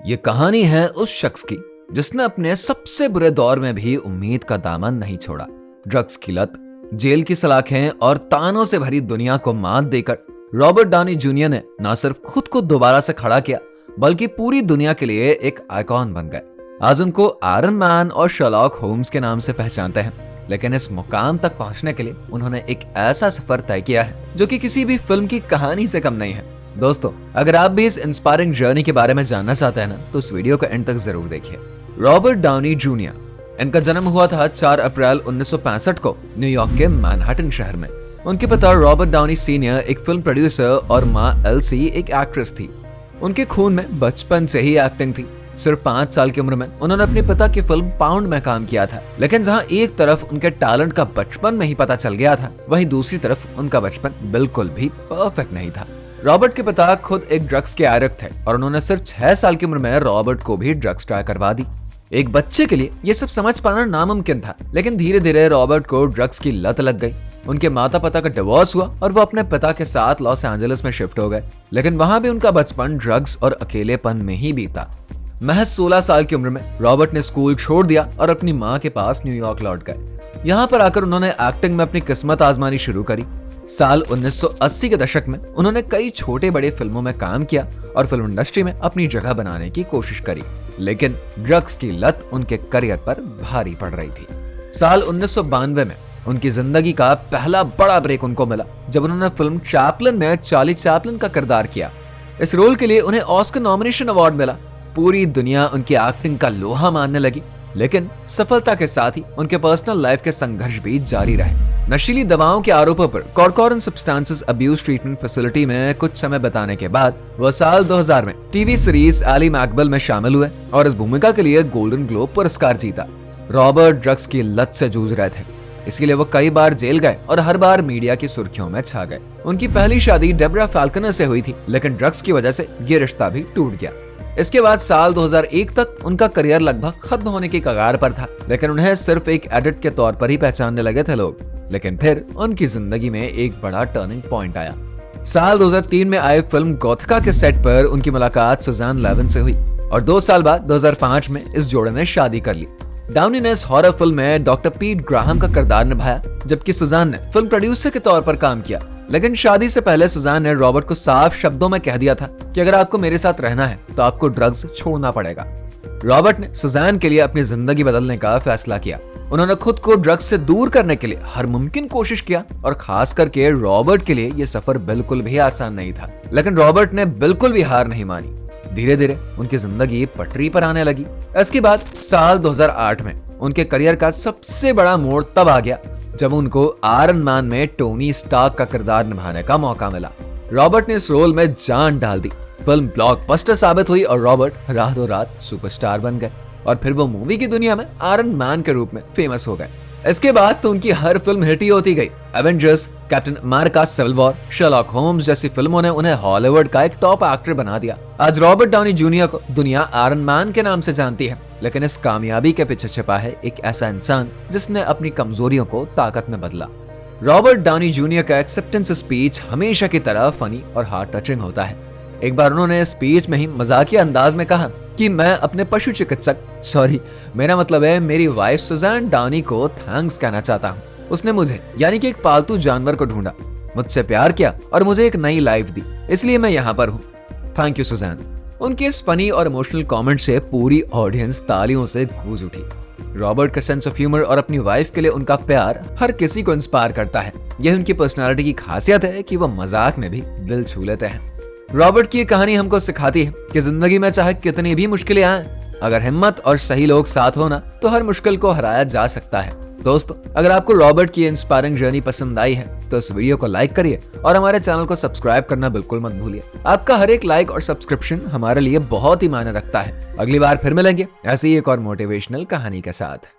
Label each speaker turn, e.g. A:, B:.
A: ये कहानी है उस शख्स की जिसने अपने सबसे बुरे दौर में भी उम्मीद का दामन नहीं छोड़ा। ड्रग्स की लत, जेल की सलाखें और तानों से भरी दुनिया को मात देकर रॉबर्ट डाउनी जूनियर ने न सिर्फ खुद को दोबारा से खड़ा किया बल्कि पूरी दुनिया के लिए एक आइकॉन बन गए। आज उनको आयरन मैन और शर्लॉक होम्स के नाम से पहचानते हैं, लेकिन इस मुकाम तक पहुंचने के लिए उन्होंने एक ऐसा सफर तय किया है जो कि किसी भी फिल्म की कहानी से कम नहीं है। दोस्तों, अगर आप भी इस इंस्पायरिंग जर्नी के बारे में जानना चाहते हैं ना, तो इस वीडियो को एंड तक जरूर देखिए। रॉबर्ट डाउनी जूनियर, इनका जन्म हुआ था 4 अप्रैल 1965 को न्यूयॉर्क के मैनहट्टन शहर में। उनके पिता रॉबर्ट डाउनी सीनियर एक फिल्म प्रोड्यूसर और मां एल्सी एक एक्ट्रेस थी। उनके खून में बचपन से ही एक्टिंग थी। सिर्फ 5 साल की उम्र में उन्होंने अपने पिता की फिल्म पाउंड में काम किया था, लेकिन जहां एक तरफ उनके टैलेंट का बचपन में ही पता चल गया था, वहीं दूसरी तरफ उनका बचपन बिल्कुल भी परफेक्ट नहीं था। रॉबर्ट के पिता खुद एक ड्रग्स के आरक थे और उन्होंने सिर्फ 6 साल की उम्र में रॉबर्ट को भी ड्रग्स ट्राई करवा दी। एक बच्चे के लिए ये सब समझ पाना नामुमकिन था, लेकिन धीरे धीरे रॉबर्ट को ड्रग्स की लत लग गई। उनके माता पिता का डिवोर्स हुआ और वो अपने पिता के साथ लॉस एंजलिस में शिफ्ट हो गए, लेकिन वहां भी उनका बचपन ड्रग्स और अकेलेपन में ही बीता। महज 16 साल की उम्र में रॉबर्ट ने स्कूल छोड़ दिया और अपनी माँ के पास न्यूयॉर्क लौट गए। यहाँ पर आकर उन्होंने एक्टिंग में अपनी किस्मत आजमानी शुरू करी। साल 1980 के दशक में उन्होंने कई छोटे बड़े फिल्मों में काम किया और फिल्म इंडस्ट्री में अपनी जगह बनाने की कोशिश करी, लेकिन ड्रग्स की लत उनके करियर पर भारी पड़ रही थी। साल 1992 में उनकी जिंदगी का पहला बड़ा ब्रेक उनको मिला जब उन्होंने फिल्म चैपलिन में चार्ली चैपलिन का किरदार किया। इस रोल के लिए उन्हें ऑस्कर नॉमिनेशन अवार्ड मिला। पूरी दुनिया उनकी एक्टिंग का लोहा मानने लगी, लेकिन सफलता के साथ ही उनके पर्सनल लाइफ के संघर्ष भी जारी रहे। नशीली दवाओं के आरोपों पर कॉर्कोरन सब्सटेंसेस अब्यूज ट्रीटमेंट फैसिलिटी में कुछ समय बिताने के बाद वह साल 2000 में टीवी सीरीज एली मैकबेल में शामिल हुए और इस भूमिका के लिए गोल्डन ग्लोब पुरस्कार जीता। रॉबर्ट ड्रग्स की लत से जूझ रहे थे, इसलिए वो कई बार जेल गए और हर बार मीडिया की सुर्खियों में छा गए। उनकी पहली शादी डेब्रा फैल्कनर से हुई थी, लेकिन ड्रग्स की वजह से ये रिश्ता भी टूट गया। इसके बाद साल 2001 तक उनका करियर लगभग खत्म होने की कगार पर था, लेकिन उन्हें सिर्फ एक एडिट के तौर पर ही पहचानने लगे थे लोग। लेकिन फिर उनकी जिंदगी में एक बड़ा टर्निंग पॉइंट आया। साल 2003 में आए फिल्म गोथिका के सेट पर उनकी मुलाकात सुजान लेविन से हुई और 2 साल बाद 2005 में इस जोड़े ने शादी कर ली। डाउनी ने इस हॉरर फिल्म में डॉक्टर पीट ग्राहम का किरदार निभाया, जबकि सुजान ने फिल्म प्रोड्यूसर के तौर पर काम किया। लेकिन शादी से पहले सुजान ने रॉबर्ट को साफ शब्दों में कह दिया था कि अगर आपको मेरे साथ रहना है तो आपको ड्रग्स छोड़ना पड़ेगा। रॉबर्ट ने सुजान के लिए अपनी जिंदगी बदलने का फैसला किया। उन्होंने खुद को ड्रग्स से दूर करने के लिए हर मुमकिन कोशिश किया और खास करके रॉबर्ट के लिए यह सफर बिल्कुल भी आसान नहीं था, लेकिन रॉबर्ट ने बिल्कुल भी हार नहीं मानी। धीरे धीरे उनकी जिंदगी पटरी पर आने लगी। इसके बाद साल 2008 में उनके करियर का सबसे बड़ा मोड़ तब आ गया जब उनको आयरन मैन में टोनी स्टार्क का किरदार निभाने का मौका मिला। रॉबर्ट ने इस रोल में जान डाल दी। फिल्म ब्लॉकबस्टर साबित हुई और रॉबर्ट रातों रात सुपरस्टार बन गए और फिर वो मूवी की दुनिया में आयरन मैन के रूप में फेमस हो गए। इसके बाद तो उनकी हर फिल्म हिट ही होती गई। Avengers, Captain America, civil war, Sherlock Holmes जैसी फिल्मों ने उन्हें हॉलीवुड का एक टॉप एक्टर बना दिया। आज रॉबर्ट डाउनी जूनियर को दुनिया आयरन मैन के नाम से जानती है, लेकिन इस कामयाबी के पीछे छिपा है एक ऐसा इंसान जिसने अपनी कमजोरियों को ताकत में बदला। रॉबर्ट डाउनी जूनियर का एक्सेप्टेंस स्पीच हमेशा की तरह फनी और हार्ट टचिंग होता है। एक बार उन्होंने स्पीच में ही मजाकिया अंदाज में कहा कि मैं अपने पशु चिकित्सक, मेरा मतलब है मेरी वाइफ सुजान डाउनी को थैंक्स कहना चाहता हूँ। उसने मुझे, यानी कि एक पालतू जानवर को ढूंढा, मुझसे प्यार किया और मुझे एक नई लाइफ दी, इसलिए मैं यहाँ पर हूँ। Thank you Sujan. उनके इस फनी और इमोशनल कमेंट से पूरी ऑडियंस तालियों से गूंज उठी। रॉबर्ट का सेंस ऑफ ह्यूमर और अपनी वाइफ के लिए उनका प्यार हर किसी को इंस्पायर करता है। यह उनकी पर्सनालिटी की खासियत है कि वो मजाक में भी दिल छू लेते हैं। रॉबर्ट की कहानी हमको सिखाती है कि जिंदगी में चाहे कितनी भी मुश्किलें आएं, अगर हिम्मत और सही लोग साथ हो ना, तो हर मुश्किल को हराया जा सकता है। दोस्तों, अगर आपको रॉबर्ट की इंस्पायरिंग जर्नी पसंद आई है तो इस वीडियो को लाइक करिए और हमारे चैनल को सब्सक्राइब करना बिल्कुल मत भूलिए। आपका हर एक लाइक और सब्सक्रिप्शन हमारे लिए बहुत ही मायने रखता है। अगली बार फिर मिलेंगे ऐसी एक और मोटिवेशनल कहानी के साथ।